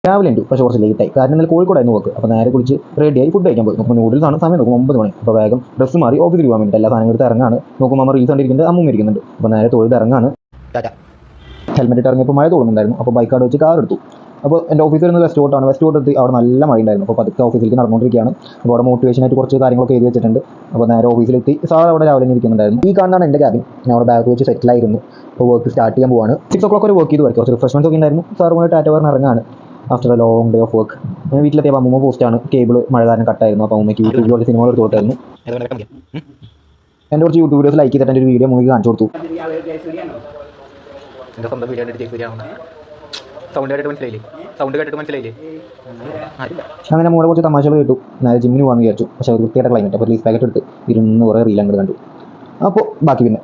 രാവിലെ ഉണ്ട് പക്ഷേ കുറച്ച് ലേറ്റായി കാരണം ഇന്നലെ കോഴിക്കോടായിരുന്നു വർക്ക്. അപ്പോൾ നേരെ കുളിച്ച് റെഡിയായി ഫുഡ് കഴിക്കാൻ പോയി. നോക്കുമ്പോൾ നൂഡിൽസ് ആണ്. സമയം നോക്കും 9 മണി. അപ്പോൾ വേഗം ഡ്രസ്സ് മാറി ഓഫീസിൽ പോകാൻ വേണ്ടി എല്ലാ സാധനങ്ങളും എടുത്ത് ഇറങ്ങാണ്. നോക്കുമ്പോൾ അമ്മ റീൽസ് കണ്ടിരിക്കുന്നുണ്ട്, അമ്മൂമ്മ ഇരിക്കുന്നുണ്ട്. അപ്പോൾ നേരെ തൊഴുത് ഇറങ്ങാണ്. ഹെൽമെറ്റ് ഇറങ്ങിയപ്പോൾ മഴ തോന്നുന്നുണ്ടായിരുന്നു. അപ്പോൾ ബൈക്കാട് വെച്ച് കാർ എടുത്തു. അപ്പോൾ എൻ്റെ ഓഫീസിൽ വരുന്നത് വെസ്റ്റ് കോട്ടാണ്. വെസ്റ്റ് കോട്ട് എത്തി അവിടെ നല്ല മഴ ഉണ്ടായിരുന്നു. അപ്പോൾ പതുക്കെ ഓഫീസിലേക്ക് നടന്നുകൊണ്ടിരിക്കുകയാണ്. അപ്പോൾ അവിടെ മോട്ടിവേഷനായിട്ട് കുറച്ച് കാര്യങ്ങളൊക്കെ എഴുതി വെച്ചിട്ടുണ്ട്. അപ്പോൾ നേരെ ഓഫീസിലെത്തി. സാർ അവിടെ രാവിലെ ഇരിക്കുന്നുണ്ടായിരുന്നു. ഈ കാണുന്നതാണ് എൻ്റെ ക്യാബിൻ. ഞാൻ അവിടെ ബാഗ് വെച്ച് സെറ്റിലായിരുന്നു. അപ്പോൾ വർക്ക് സ്റ്റാർട്ട് ചെയ്യാൻ പോവാണ്. 6 o'clock വരെ വർക്ക് ചെയ്ത് വർക്ക് കുറച്ച് റിഫ്രഷ്മെൻറ്റ്സ് ഒക്കെ ഉണ്ടായിരുന്നു. സാറുമായി ടാറ്റ പറഞ്ഞ് ഇറങ്ങാണ്. After a long day of work ഞാൻ വീട്ടിലെത്തിയപ്പോൾ അമ്മൂമ്മ പോസ്റ്റാണ്. കേബിൾ മഴ കാരണം കട്ടായിരുന്നു. അപ്പോൾ അമ്മയ്ക്ക് യൂട്യൂബിൽ കുറച്ച് സിനിമകൾ എടുത്ത് കൊടുത്തായിരുന്നു. എൻ്റെ കുറച്ച് യൂട്യൂബ് വീഡിയോസ് ലൈക്ക് ചെയ്തിട്ട് എൻ്റെ ഒരു വീഡിയോ മൂവി കാണിച്ചു കൊടുത്തു. എൻ്റെ സ്വന്തം വീഡിയോ സൗണ്ട് കേട്ടിട്ട് മനസ്സിലായില്ലേ അങ്ങനെ മൂടെ കുറച്ച് തമാശകൾ കേട്ടു. നേരെ ജിമ്മിന് പോകാമെന്ന് വിചാരിച്ചു. പക്ഷേ ഒരു വൃത്തിയായിട്ട് ക്ലൈമറ്റ്. അപ്പോൾ റിലീസ് പാക്കറ്റ് എടുത്ത് ഇരുന്ന് കുറേ റീൽ അങ്ങോട്ട് കണ്ടു. അപ്പോൾ ബാക്കി പിന്നെ